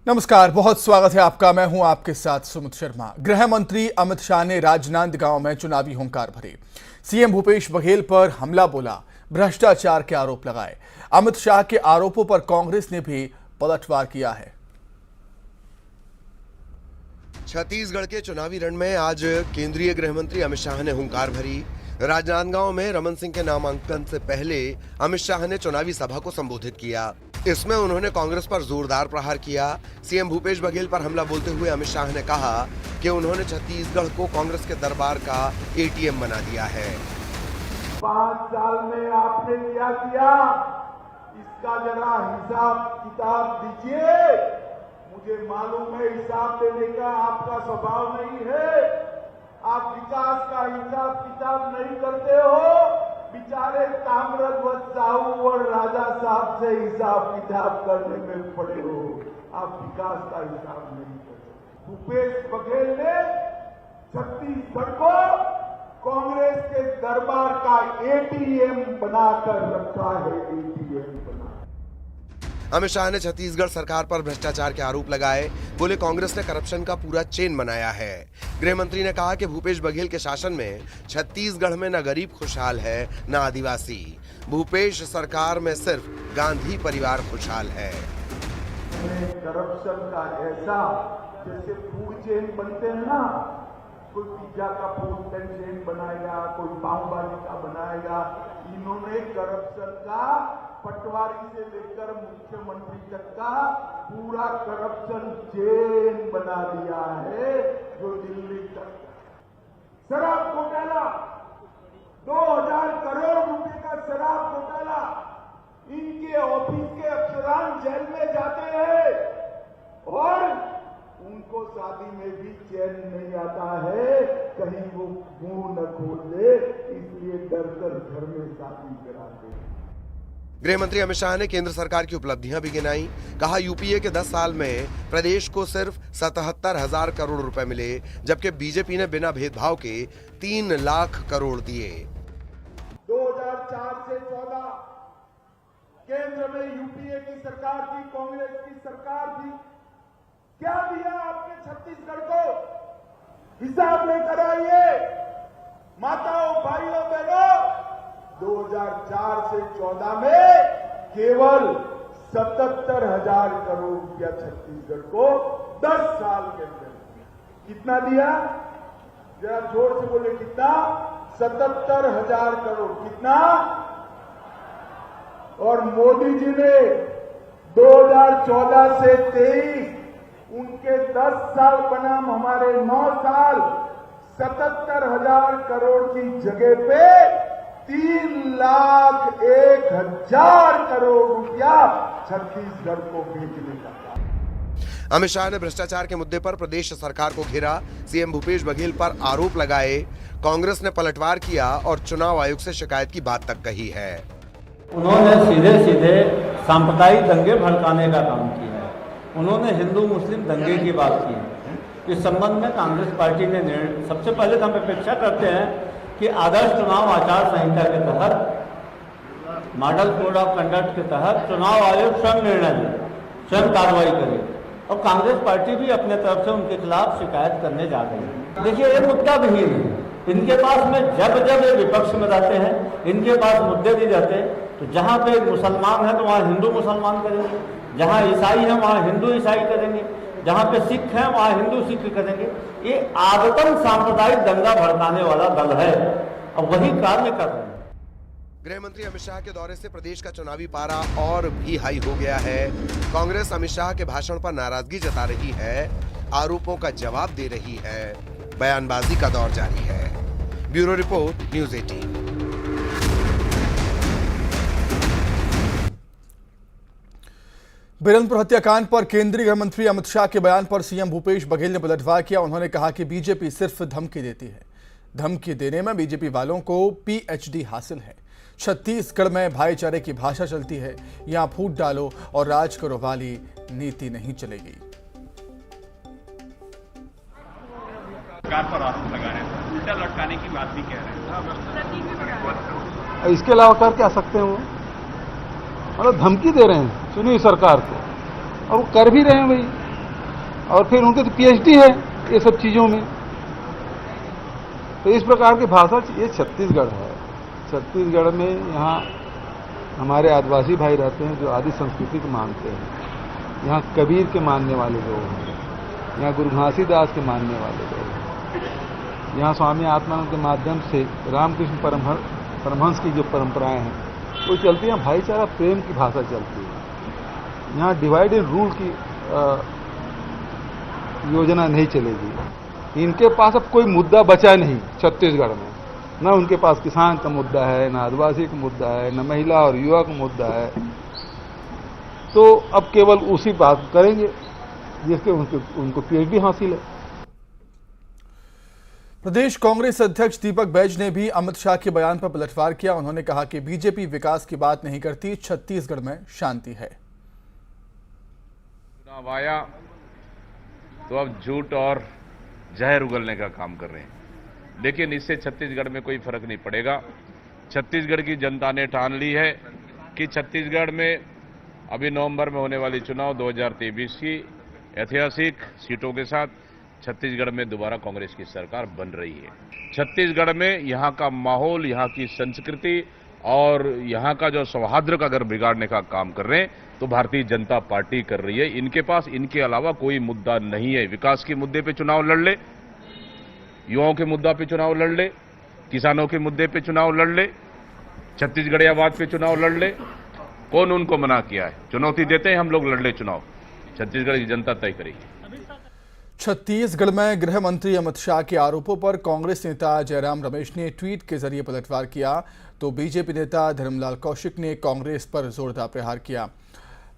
नमस्कार, बहुत स्वागत है आपका। मैं हूं आपके साथ सुमित शर्मा। गृह मंत्री अमित शाह ने राजनांदगांव में चुनावी हुंकार भरे। सीएम भूपेश बघेल पर हमला बोला, भ्रष्टाचार के आरोप लगाए। अमित शाह के आरोपों पर कांग्रेस ने भी पलटवार किया है। छत्तीसगढ़ के चुनावी रण में आज केंद्रीय गृह मंत्री अमित शाह ने हुंकार भरी। राजनांदगांव में रमन सिंह के नामांकन से पहले अमित शाह ने चुनावी सभा को संबोधित किया। इसमें उन्होंने कांग्रेस पर जोरदार प्रहार किया। सीएम भूपेश बघेल पर हमला बोलते हुए अमित शाह ने कहा कि उन्होंने छत्तीसगढ़ को कांग्रेस के दरबार का एटीएम बना दिया है। 5 साल में आपने क्या किया, इसका जरा हिसाब किताब दीजिए। मुझे मालूम है हिसाब देने का आपका स्वभाव नहीं है। आप विकास का हिसाब किताब नहीं करते हो। बेचारे ताम्रध्वज साहू और राजा साहब से हिसाब किताब करने में पड़े हो। आप विकास का हिसाब नहीं करते। भूपेश बघेल ने छत्तीसगढ़ को कांग्रेस के दरबार का एटीएम बनाकर रखा है। एटीएम बना। अमित शाह ने छत्तीसगढ़ सरकार पर भ्रष्टाचार के आरोप लगाए। बोले कांग्रेस ने करप्शन का पूरा चेन बनाया है। गृह मंत्री ने कहा कि भूपेश बघेल के शासन में छत्तीसगढ़ में न गरीब खुशहाल है न आदिवासी। भूपेश सरकार में सिर्फ गांधी परिवार खुशहाल है। करप्शन का ऐसा, जैसे फूड चेन बनते हैं ना, कोई पिज्जा का फूड चेन बनाएगा, कोई पाव भाजी का बनाएगा। इन्होंने करप्शन का पटवारी से लेकर मुख्यमंत्री तक का पूरा करप्शन चेन बना दिया है, जो दिल्ली तक। शराब घोटाला, 2000 करोड़ रुपए का शराब घोटाला, इनके ऑफिस के अफसरान जेल में जाते हैं और उनको शादी में भी चैन नहीं आता है, कहीं वो मुंह न खोल दे, इसलिए डर कर घर में शादी कराते हैं। गृह मंत्री अमित शाह ने केंद्र सरकार की उपलब्धियां भी गिनाई। कहा यूपीए के 10 साल में प्रदेश को सिर्फ 77,000 करोड़ रुपए मिले, जबकि बीजेपी ने बिना भेदभाव के 3 लाख करोड़ दिए। 2004 से 14 केंद्र में यूपीए की सरकार थी, कांग्रेस की सरकार थी। क्या दिया आपने छत्तीसगढ़ को? हिसाब लेकर आइए माताओं, भाइयों, बहनों। 2004 से 14 में केवल 77,000 करोड़ रुपया छत्तीसगढ़ को 10 साल के अंदर। कितना दिया? जरा जोर से बोले, कितना? 77,000 करोड़। कितना? और मोदी जी ने 2014 से 23 उनके 10 साल बनाम हमारे 9 साल 77,000 करोड़ की जगह पे 3,01,000 करोड़ रुपया छत्तीसगढ़ को भेजने का काम। अमित शाह ने भ्रष्टाचार के मुद्दे पर प्रदेश सरकार को घेरा। सीएम भूपेश बघेल पर आरोप लगाए। कांग्रेस ने पलटवार किया और चुनाव आयोग से शिकायत की बात तक कही है। उन्होंने सीधे सीधे सांप्रदायिक दंगे भड़काने का काम किया है। उन्होंने हिंदू मुस्लिम दंगे की बात की है। इस संबंध में कांग्रेस पार्टी ने सबसे पहले तो हम अपेक्षा करते हैं कि आदर्श चुनाव आचार संहिता के तहत, मॉडल कोड ऑफ कंडक्ट के तहत चुनाव आयोग स्वयं निर्णय ले, स्वयं कार्रवाई करे। और कांग्रेस पार्टी भी अपने तरफ से उनके खिलाफ शिकायत करने जा रही है। देखिए, ये मुद्दा भी है इनके पास में। जब जब ये विपक्ष में रहते हैं, इनके पास मुद्दे दिए जाते हैं, तो जहाँ पे मुसलमान है तो वहाँ हिंदू मुसलमान करेंगे, जहाँ ईसाई है वहाँ हिंदू ईसाई करेंगे, जहाँ पे सिख है वहाँ हिंदू सिख करेंगे। ये आदतन सांप्रदायिक दंगा भड़काने वाला दल है और वही कार्य कर रहे हैं। गृह मंत्री अमित शाह के दौरे से प्रदेश का चुनावी पारा और भी हाई हो गया है। कांग्रेस अमित शाह के भाषण पर नाराजगी जता रही है, आरोपों का जवाब दे रही है, बयानबाजी का दौर जारी है। Bureau report, news 18। बिरनपुर हत्याकांड पर केंद्रीय गृह मंत्री अमित शाह के बयान पर सीएम भूपेश बघेल ने पलटवार किया। उन्होंने कहा कि बीजेपी सिर्फ धमकी देती है। धमकी देने में बीजेपी वालों को पीएचडी हासिल है। छत्तीसगढ़ में भाईचारे की भाषा चलती है। यहां फूट डालो और राज करो वाली नीति नहीं चलेगी। सरकार पर आरोप लगा रहे हैं, उल्टा लटकाने की बात भी कह रहे हैं। इसके अलावा कर क्या सकते हैं वो? मतलब धमकी दे रहे हैं चुनी सरकार को, और वो कर भी रहे हैं भाई। और फिर उनके तो पीएचडी है ये सब चीज़ों में। तो इस प्रकार की भाषा, ये छत्तीसगढ़ है। छत्तीसगढ़ में यहाँ हमारे आदिवासी भाई रहते हैं जो आदि संस्कृति को मानते हैं। यहाँ कबीर के मानने वाले लोग हैं, यहाँ गुरु घासीदास के मानने वाले लोग हैं, यहाँ स्वामी आत्मानंद के माध्यम से रामकृष्ण परमहंस की जो परंपराएं हैं वो चलती हैं। भाईचारा प्रेम की भाषा चलती है। यहाँ डिवाइड एंड रूल की योजना नहीं चलेगी। इनके पास अब कोई मुद्दा बचा नहीं छत्तीसगढ़ में। न उनके पास किसान का मुद्दा है, न आदिवासी का मुद्दा है, न महिला और युवा का मुद्दा है। तो अब केवल उसी बात करेंगे जिसके उनको पीएचडी हासिल है। प्रदेश कांग्रेस अध्यक्ष दीपक बैज ने भी अमित शाह के बयान पर पलटवार किया। उन्होंने कहा कि बीजेपी विकास की बात नहीं करती, छत्तीसगढ़ में शांति है। चुनाव आया तो अब झूठ और जहर उगलने का काम कर रहे हैं, लेकिन इससे छत्तीसगढ़ में कोई फर्क नहीं पड़ेगा। छत्तीसगढ़ की जनता ने ठान ली है कि छत्तीसगढ़ में अभी नवंबर में होने वाली चुनाव 2023 की ऐतिहासिक सीटों के साथ छत्तीसगढ़ में दोबारा कांग्रेस की सरकार बन रही है। छत्तीसगढ़ में यहाँ का माहौल, यहाँ की संस्कृति और यहाँ का जो सौहार्द का अगर बिगाड़ने का काम कर रहे हैं तो भारतीय जनता पार्टी कर रही है। इनके पास इनके अलावा कोई मुद्दा नहीं है। विकास के मुद्दे पे चुनाव लड़ ले, युवाओं के मुद्दा पे चुनाव लड़ ले, किसानों के मुद्दे पे चुनाव लड़ ले, छत्तीसगढ़ियावाद पे चुनाव लड़ ले। कौन उनको मना किया है? चुनौती देते हैं हम लोग, लड़ ले चुनाव। छत्तीसगढ़ की जनता तय करेगी। छत्तीसगढ़ में गृह मंत्री अमित शाह के आरोपों पर कांग्रेस नेता जयराम रमेश ने ट्वीट के जरिए पलटवार किया, तो बीजेपी नेता धर्मलाल कौशिक ने कांग्रेस पर जोरदार प्रहार किया।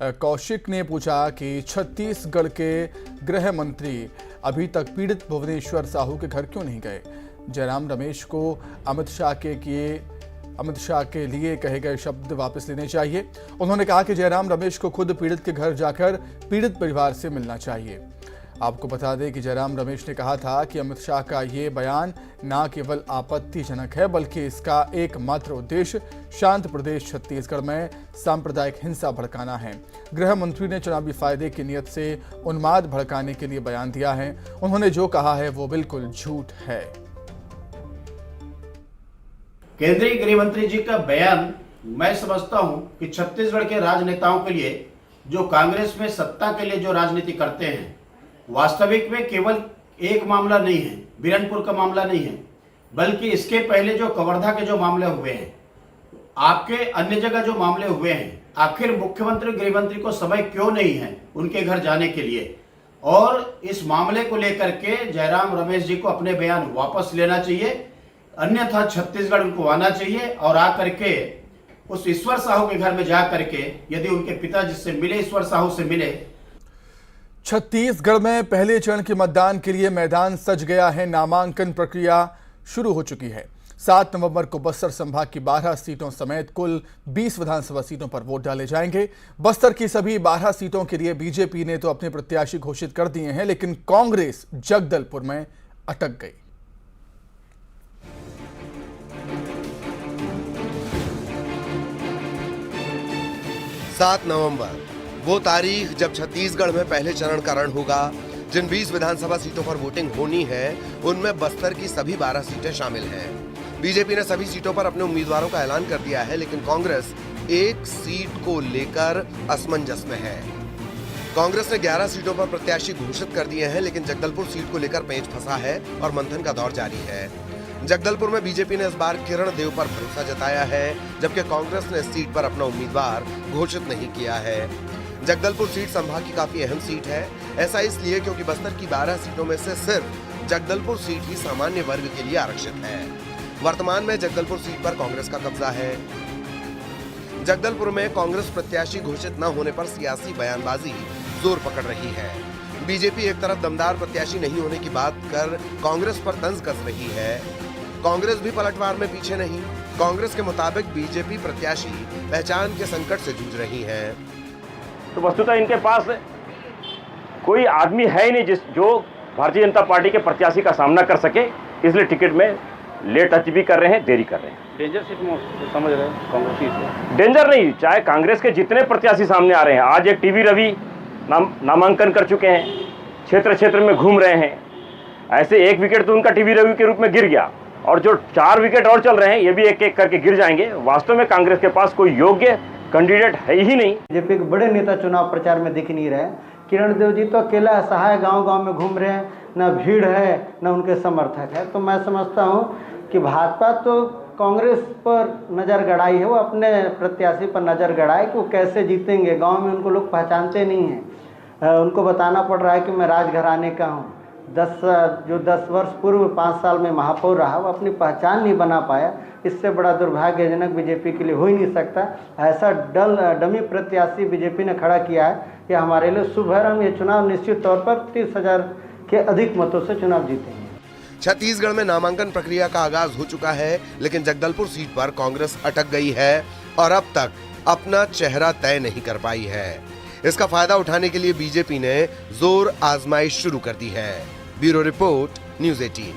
कौशिक ने पूछा कि छत्तीसगढ़ के गृह मंत्री अभी तक पीड़ित भुवनेश्वर साहू के घर क्यों नहीं गए। जयराम रमेश को अमित शाह के लिए कहे गए शब्द वापस लेने चाहिए। उन्होंने कहा कि जयराम रमेश को खुद पीड़ित के घर जाकर पीड़ित परिवार से मिलना चाहिए। आपको बता दें कि जयराम रमेश ने कहा था कि अमित शाह का ये बयान न केवल आपत्तिजनक है बल्कि इसका एकमात्र उद्देश्य शांत प्रदेश छत्तीसगढ़ में सांप्रदायिक हिंसा भड़काना है। गृह मंत्री ने चुनावी फायदे की नियत से उन्माद भड़काने के लिए बयान दिया है। उन्होंने जो कहा है वो बिल्कुल झूठ है। केंद्रीय गृह मंत्री जी का बयान मैं समझता हूं कि छत्तीसगढ़ के राजनेताओं के लिए जो कांग्रेस में सत्ता के लिए जो राजनीति करते हैं, वास्तविक में केवल एक मामला नहीं है, बिरनपुर का मामला नहीं है, बल्कि इसके पहले जो कवर्धा के जो मामले हुए हैं, आपके अन्य जगह जो मामले हुए हैं, आखिर मुख्यमंत्री गृह मंत्री को समय क्यों नहीं है उनके घर जाने के लिए। और इस मामले को लेकर के जयराम रमेश जी को अपने बयान वापस लेना चाहिए, अन्यथा छत्तीसगढ़ उनको आना चाहिए और आकर के उस ईश्वर साहू के घर में जा करके यदि उनके पिता जिससे मिले, ईश्वर साहू से मिले। छत्तीसगढ़ में पहले चरण के मतदान के लिए मैदान सज गया है। नामांकन प्रक्रिया शुरू हो चुकी है। 7 नवंबर को बस्तर संभाग की 12 सीटों समेत कुल 20 विधानसभा सीटों पर वोट डाले जाएंगे। बस्तर की सभी 12 सीटों के लिए बीजेपी ने तो अपने प्रत्याशी घोषित कर दिए हैं, लेकिन कांग्रेस जगदलपुर में अटक गई। सात नवंबर वो तारीख जब छत्तीसगढ़ में पहले चरण का रण होगा। जिन 20 विधानसभा सीटों पर वोटिंग होनी है उनमें बस्तर की सभी 12 सीटें शामिल हैं। बीजेपी ने सभी सीटों पर अपने उम्मीदवारों का ऐलान कर दिया है, लेकिन कांग्रेस एक सीट को लेकर असमंजस में है। कांग्रेस ने 11 सीटों पर प्रत्याशी घोषित कर दिए हैं, लेकिन जगदलपुर सीट को लेकर पेंच फंसा है और मंथन का दौर जारी है। जगदलपुर में बीजेपी ने इस बार किरण देव पर भरोसा जताया है, जबकि कांग्रेस ने इस सीट पर अपना उम्मीदवार घोषित नहीं किया है। जगदलपुर सीट संभाग की काफी अहम सीट है। ऐसा इसलिए क्योंकि बस्तर की 12 सीटों में से सिर्फ जगदलपुर सीट ही सामान्य वर्ग के लिए आरक्षित है। वर्तमान में जगदलपुर सीट पर कांग्रेस का कब्जा है। जगदलपुर में कांग्रेस प्रत्याशी घोषित न होने पर सियासी बयानबाजी जोर पकड़ रही है। बीजेपी एक तरफ दमदार प्रत्याशी नहीं होने की बात कर कांग्रेस पर तंज कस रही है। कांग्रेस भी पलटवार में पीछे नहीं। कांग्रेस के मुताबिक बीजेपी प्रत्याशी पहचान के संकट से जूझ रही है। तो वस्तुतः इनके पास कोई आदमी है ही नहीं जो भारतीय जनता पार्टी के प्रत्याशी का सामना कर सके, इसलिए टिकट में लेट टच भी कर रहे हैं, देरी कर रहे हैं। डेंजर सीट समझ रहे हैं कांग्रेस की? डेंजर नहीं, चाहे कांग्रेस के जितने प्रत्याशी सामने आ रहे हैं, आज एक टीवी रवि नामांकन कर चुके हैं, क्षेत्र क्षेत्र में घूम रहे हैं। ऐसे 1 विकेट तो उनका टीवी रवि के रूप में गिर गया, और जो 4 विकेट और चल रहे हैं ये भी एक एक करके गिर जाएंगे। वास्तव में कांग्रेस के पास कोई योग्य कैंडिडेट है ही नहीं। बीजेपी के बड़े नेता चुनाव प्रचार में दिख नहीं रहे। किरण देव जी तो अकेला असहाय गांव-गांव में घूम रहे हैं, न भीड़ है न उनके समर्थक है। तो मैं समझता हूं कि भाजपा तो कांग्रेस पर नज़र गड़ाई है, वो अपने प्रत्याशी पर नज़र गड़ाए कि वो कैसे जीतेंगे। गांव में उनको लोग पहचानते नहीं हैं, उनको बताना पड़ रहा है कि मैं राजघराने का हूँ। 10 वर्ष पूर्व 5 साल में महापौर रहा, वो अपनी पहचान नहीं बना पाया। इससे बड़ा दुर्भाग्यजनक बीजेपी के लिए हो ही नहीं सकता। ऐसा डमी प्रत्याशी बीजेपी ने खड़ा किया है कि हमारे लिए शुभ है। हम ये चुनाव निश्चित तौर पर 30,000 के अधिक मतों से चुनाव जीतेंगे। छत्तीसगढ़ में नामांकन प्रक्रिया का आगाज हो चुका है, लेकिन जगदलपुर सीट पर कांग्रेस अटक गई है और अब तक अपना चेहरा तय नहीं कर पाई है। इसका फायदा उठाने के लिए बीजेपी ने जोर आजमाइश शुरू कर दी है। Bureau report, news 18।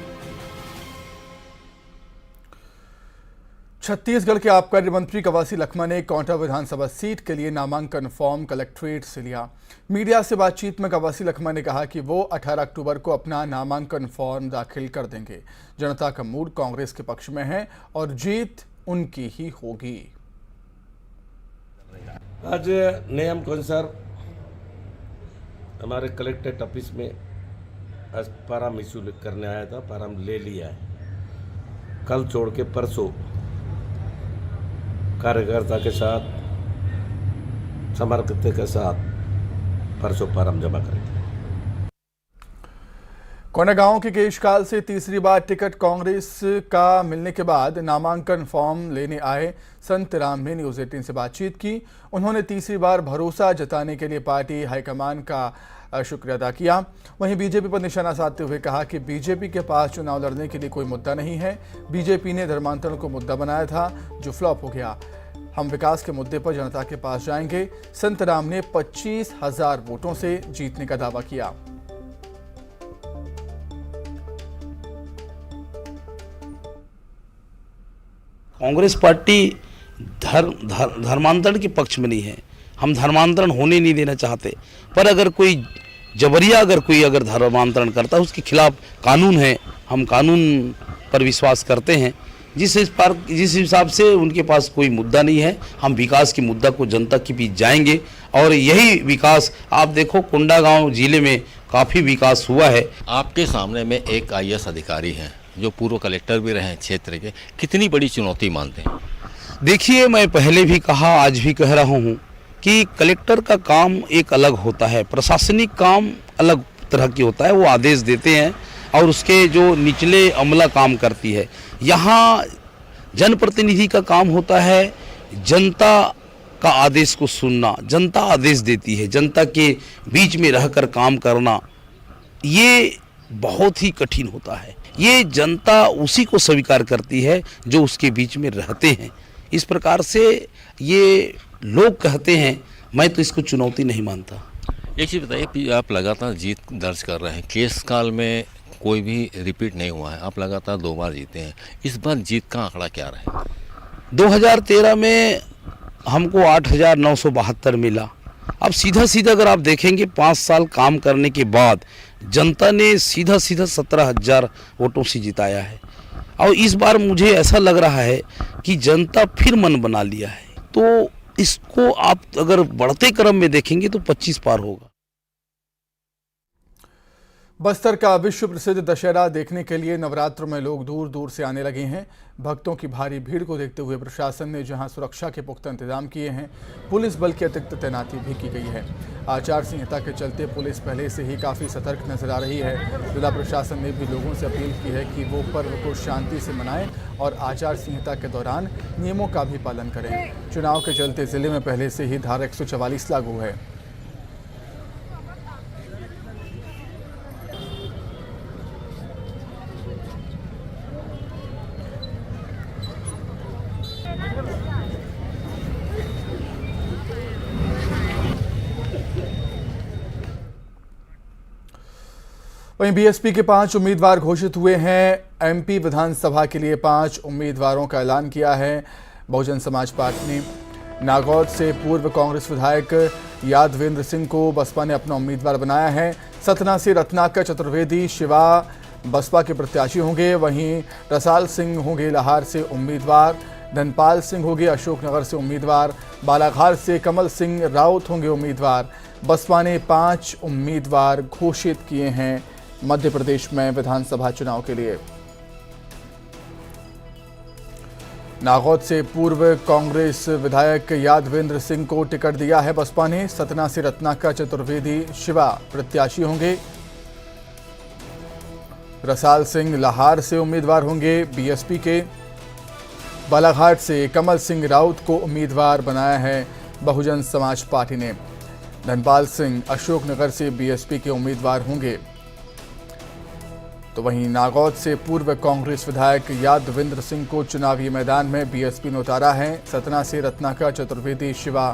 छत्तीसगढ़ के आबकारी मंत्री कवासी लखमा ने कोंटा विधानसभा सीट के लिए नामांकन फॉर्म कलेक्ट्रेट से लिया। मीडिया से बातचीत में कवासी लखमा ने कहा कि वो 18 अक्टूबर को अपना नामांकन फॉर्म दाखिल कर देंगे। जनता का मूड कांग्रेस के पक्ष में है और जीत उनकी ही होगी। आज नियम के अनुसार हमारे कलेक्ट्रेट ऑफिस में आज फार्म इशू करने आया था, फार्म ले लिया है। कल छोड़ के परसों कार्यकर्ता के साथ, समर्थकों के साथ परसों फार्म जमा करेंगे। कोंडागांव के केशकाल से तीसरी बार टिकट कांग्रेस का मिलने के बाद नामांकन फॉर्म लेने आए संत राम ने न्यूज़ 18 से बातचीत की। उन्होंने तीसरी बार भरोसा जताने के लिए पार्टी हाईकमान का शुक्रिया अदा किया। वहीं बीजेपी पर निशाना साधते हुए कहा कि बीजेपी के पास चुनाव लड़ने के लिए कोई मुद्दा नहीं है। बीजेपी ने धर्मांतरण को मुद्दा बनाया था जो फ्लॉप हो गया। हम विकास के मुद्दे पर जनता के पास जाएंगे। संत राम ने 25,000 वोटों से जीतने का दावा किया। कांग्रेस पार्टी धर्मांतरण के पक्ष में नहीं है। हम धर्मांतरण होने नहीं देना चाहते, पर अगर कोई जबरिया अगर धर्मांतरण करता है उसके खिलाफ कानून है। हम कानून पर विश्वास करते हैं। जिस हिसाब से उनके पास कोई मुद्दा नहीं है, हम विकास के मुद्दा को जनता के बीच जाएंगे और यही विकास आप देखो कोंडागांव जिले में काफ़ी विकास हुआ है। आपके सामने में एक IAS अधिकारी हैं जो पूर्व कलेक्टर भी रहे हैं क्षेत्र के, कितनी बड़ी चुनौती मानते हैं? देखिए, मैं पहले भी कहा आज भी कह रहा हूँ कि कलेक्टर का काम एक अलग होता है, प्रशासनिक काम अलग तरह की होता है। वो आदेश देते हैं और उसके जो निचले अमला काम करती है। यहाँ जनप्रतिनिधि का काम होता है जनता का आदेश को सुनना। जनता आदेश देती है, जनता के बीच में रहकर काम करना ये बहुत ही कठिन होता है। ये जनता उसी को स्वीकार करती है जो उसके बीच में रहते हैं। इस प्रकार से ये लोग कहते हैं, मैं तो इसको चुनौती नहीं मानता। एक चीज़ बताइए, आप लगातार जीत दर्ज कर रहे हैं, केस काल में कोई भी रिपीट नहीं हुआ है, आप लगातार 2 बार जीते हैं। इस बार जीत का आंकड़ा क्या रहा? 2013 में हमको 8,972 मिला। अब सीधा अगर आप देखेंगे 5 साल काम करने के बाद जनता ने सीधा 17,000 वोटों से जिताया है। और इस बार मुझे ऐसा लग रहा है कि जनता फिर मन बना लिया है, तो इसको आप अगर बढ़ते क्रम में देखेंगे तो 25 पार होगा। बस्तर का विश्व प्रसिद्ध दशहरा देखने के लिए नवरात्र में लोग दूर दूर से आने लगे हैं। भक्तों की भारी भीड़ को देखते हुए प्रशासन ने जहां सुरक्षा के पुख्ता इंतजाम किए हैं, पुलिस बल की अतिरिक्त तैनाती भी की गई है। आचार संहिता के चलते पुलिस पहले से ही काफ़ी सतर्क नजर आ रही है। जिला प्रशासन ने भी लोगों से अपील की है कि वो पर्व को शांति से मनाएं और आचार संहिता के दौरान नियमों का भी पालन करें। चुनाव के चलते जिले में पहले से ही धारा 144 लागू है। वहीं बीएसपी के 5 उम्मीदवार घोषित हुए हैं। एमपी विधानसभा के लिए 5 उम्मीदवारों का ऐलान किया है बहुजन समाज पार्टी ने। नागौद से पूर्व कांग्रेस विधायक यादवेंद्र सिंह को बसपा ने अपना उम्मीदवार बनाया है। सतना से रत्नाकर चतुर्वेदी शिवा बसपा के प्रत्याशी होंगे। वहीं रसाल सिंह होंगे लाहार से उम्मीदवार। धनपाल सिंह होंगे अशोकनगर से उम्मीदवार। बालाघाट से कमल सिंह राउत होंगे उम्मीदवार। बसपा ने 5 उम्मीदवार घोषित किए हैं मध्य प्रदेश में विधानसभा चुनाव के लिए। नागौद से पूर्व कांग्रेस विधायक यादवेंद्र सिंह को टिकट दिया है बसपा ने। सतना से रत्नाकर चतुर्वेदी शिवा प्रत्याशी होंगे। रसाल सिंह लाहार से उम्मीदवार होंगे बीएसपी के। बालाघाट से कमल सिंह राउत को उम्मीदवार बनाया है बहुजन समाज पार्टी ने। धनपाल सिंह अशोकनगर से बीएसपी के उम्मीदवार होंगे। तो वहीं नागौद से पूर्व कांग्रेस विधायक यादवेंद्र सिंह को चुनावी मैदान में बीएसपी ने उतारा है। सतना से रत्नाकर चतुर्वेदी शिवा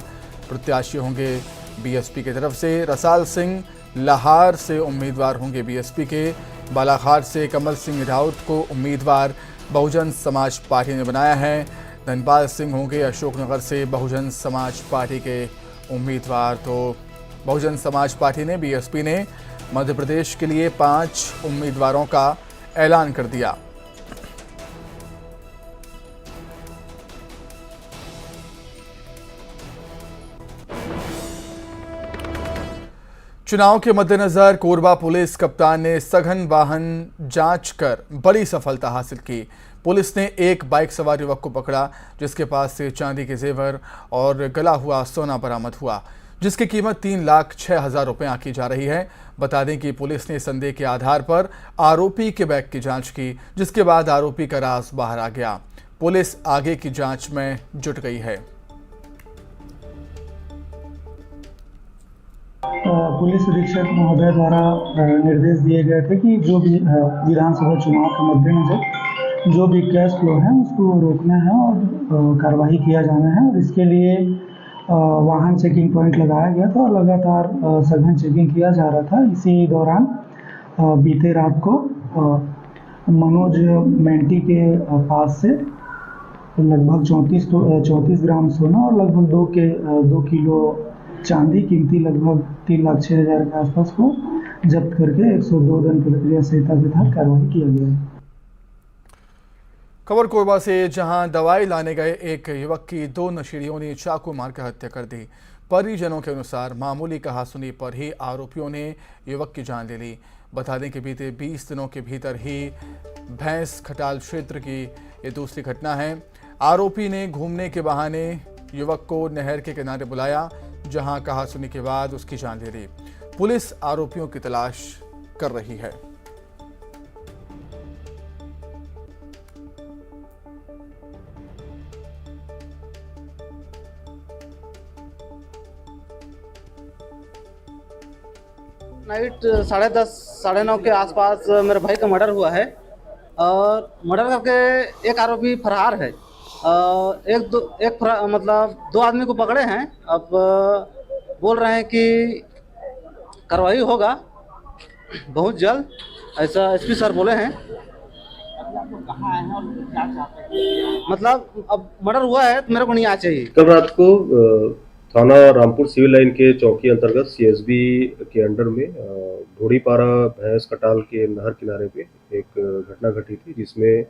प्रत्याशी होंगे बीएसपी की तरफ से। रसाल सिंह लाहार से उम्मीदवार होंगे बीएसपी के। बालाघाट से कमल सिंह राउत को उम्मीदवार बहुजन समाज पार्टी ने बनाया है। धनपाल सिंह होंगे अशोकनगर से बहुजन समाज पार्टी के उम्मीदवार। तो बहुजन समाज पार्टी ने बीएसपी ने मध्य प्रदेश के लिए 5 उम्मीदवारों का ऐलान कर दिया। चुनाव के मद्देनजर कोरबा पुलिस कप्तान ने सघन वाहन जांच कर बड़ी सफलता हासिल की। पुलिस ने एक बाइक सवार युवक को पकड़ा जिसके पास से चांदी के जेवर और गला हुआ सोना बरामद हुआ, जिसकी कीमत 3,06,000 रुपये आंकी जा रही है। बता दें कि पुलिस ने संदेह के आधार पर आरोपी के बैग की जांच की, जिसके बाद आरोपी का राज बाहर आ गया। पुलिस आगे की जांच में जुट गई है। पुलिस अधीक्षक महोदय द्वारा निर्देश दिए गए थे कि जो भी विधानसभा चुनाव के मद्देनजर जो भी कैश फ्लो है उसको रोकना है और कार्रवाई किया जाना है। और इसके लिए वाहन चेकिंग पॉइंट लगाया गया था और लगातार सघन चेकिंग किया जा रहा था। इसी दौरान बीते रात को मनोज मेंटी के पास से लगभग 34 ग्राम सोना और लगभग 2 किलो चांदी कीमती लगभग 3,06,000 के आसपास को जब्त करके 102 दंड प्रक्रिया संहिता के तहत कार्रवाई किया गया है। खबर कोरबा से, जहां दवाई लाने गए एक युवक की 2 नशेड़ियों ने चाकू मारकर हत्या कर दी। परिजनों के अनुसार मामूली कहासुनी पर ही आरोपियों ने युवक की जान ले ली। बता दें कि बीते 20 दिनों के भीतर ही भैंस खटाल क्षेत्र की ये दूसरी घटना है। आरोपी ने घूमने के बहाने युवक को नहर के किनारे बुलाया, जहां कहासुनी के बाद उसकी जान ले ली। पुलिस आरोपियों की तलाश कर रही है। नाइट 10:30 9:30 के आसपास मेरे भाई का मर्डर हुआ है और मर्डर करके एक आरोपी फरार है। मतलब 2 आदमी को पकड़े हैं। अब बोल रहे हैं कि कार्रवाई होगा बहुत जल्द, ऐसा एसपी सर बोले हैं। मतलब अब मर्डर हुआ है तो मेरे को नहीं आना चाहिए। कल रात को थाना रामपुर सिविल लाइन के चौकी अंतर्गत सीएसबी के अंडर में ढोड़ीपारा भैंस कटाल के नहर किनारे पे एक घटना घटी थी, जिसमें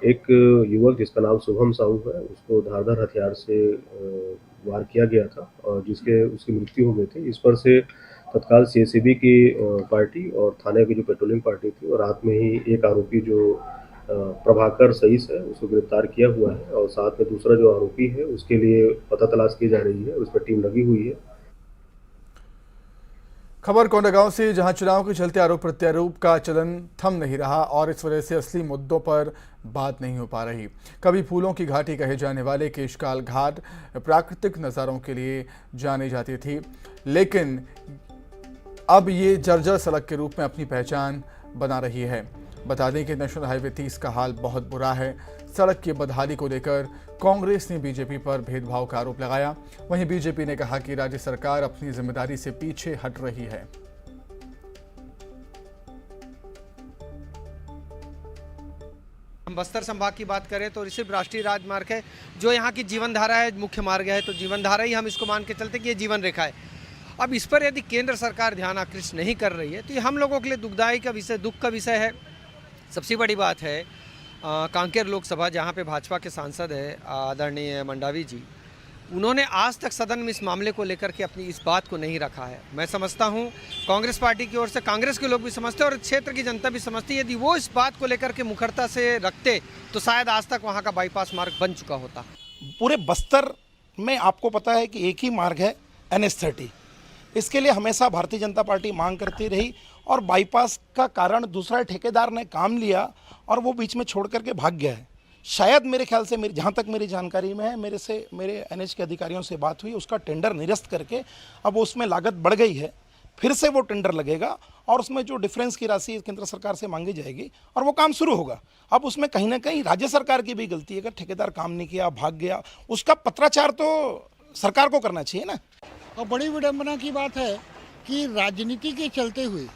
एक युवक जिसका नाम शुभम साहू है उसको धारदार हथियार से वार किया गया था और उसकी मृत्यु हो गई थी। इस पर से तत्काल सीएसबी की पार्टी और थाने की जो पेट्रोलिंग पार्टी थी और रात में ही एक आरोपी जो प्रभाकर सईस है उसको गिरफ्तार किया हुआ है और साथ में दूसरा जो आरोपी है उसके लिए पता तलाश की जा रही है, उस पर टीम लगी हुई है। खबर कोंडागांव से, जहां चुनाव के चलते आरोप प्रत्यारोप का चलन थम नहीं रहा और इस वजह से असली मुद्दों पर बात नहीं हो पा रही। कभी फूलों की घाटी कहे जाने वाले केशकाल घाट प्राकृतिक नज़ारों के लिए जानी जाती थी, लेकिन अब ये जर्जर सड़क के रूप में अपनी पहचान बना रही है। बता दें कि नेशनल हाईवे 30 का हाल बहुत बुरा है। सड़क की बदहाली को लेकर कांग्रेस ने बीजेपी पर भेदभाव का आरोप लगाया। वहीं बीजेपी ने कहा कि राज्य सरकार अपनी जिम्मेदारी से पीछे हट रही है। हम बस्तर संभाग की बात करें तो सिर्फ राष्ट्रीय राजमार्ग है जो यहाँ की जीवन धारा है, मुख्य मार्ग है, तो जीवन धारा ही हम इसको मान के चलते कि ये जीवन रेखा है। अब इस पर यदि केंद्र सरकार ध्यान आकृष्ट नहीं कर रही है तो ये हम लोगों के लिए दुखदायी का विषय, दुख का विषय है। सबसे बड़ी बात है कांकेर लोकसभा, जहाँ पे भाजपा के सांसद है आदरणीय मंडावी जी, उन्होंने आज तक सदन में इस मामले को लेकर के अपनी इस बात को नहीं रखा है। मैं समझता हूँ कांग्रेस पार्टी की ओर से कांग्रेस के लोग भी समझते और क्षेत्र की जनता भी समझती है, यदि वो इस बात को लेकर के मुखरता से रखते तो शायद आज तक वहाँ का बाईपास मार्ग बन चुका होता। पूरे बस्तर में आपको पता है कि एक ही मार्ग है NH30। इसके लिए हमेशा भारतीय जनता पार्टी मांग करती रही और बाईपास का कारण दूसरा ठेकेदार ने काम लिया और वो बीच में छोड़ करके भाग गया है। शायद मेरे ख्याल से, जहाँ तक मेरी जानकारी में है, मेरे NH के अधिकारियों से बात हुई, उसका टेंडर निरस्त करके अब उसमें लागत बढ़ गई है, फिर से वो टेंडर लगेगा और उसमें जो डिफरेंस की राशि केंद्र सरकार से मांगी जाएगी और वो काम शुरू होगा। अब उसमें कहीं ना कहीं राज्य सरकार की भी गलती है, अगर ठेकेदार काम नहीं किया, भाग गया, उसका पत्राचार तो सरकार को करना चाहिए ना। और बड़ी विडंबना की बात है कि राजनीति के चलते हुए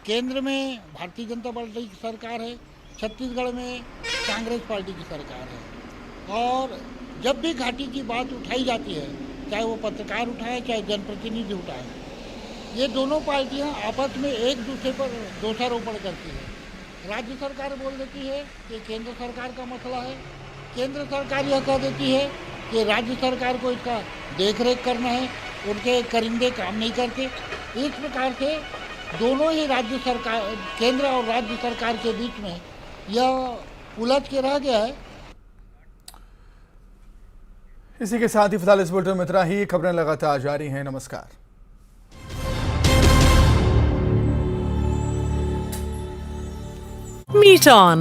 केंद्र में भारतीय जनता पार्टी की सरकार है, छत्तीसगढ़ में कांग्रेस पार्टी की सरकार है, और जब भी घाटी की बात उठाई जाती है, चाहे वो पत्रकार उठाए चाहे जनप्रतिनिधि उठाए, ये दोनों पार्टियां आपस में एक दूसरे पर दोषारोपण करती है। राज्य सरकार बोल देती है कि केंद्र सरकार का मसला है, केंद्र सरकार यह कह देती है कि राज्य सरकार को इसका देखरेख करना है, उनके करिंदे काम नहीं करते। इस प्रकार से दोनों ही राज्य सरकार, केंद्र और राज्य सरकार के बीच में यह उलझ के रह गया है। इसी के साथ ही फिलहाल इस बुलेटिन में इतना ही। खबरें लगातार जारी हैं। नमस्कार। Meet On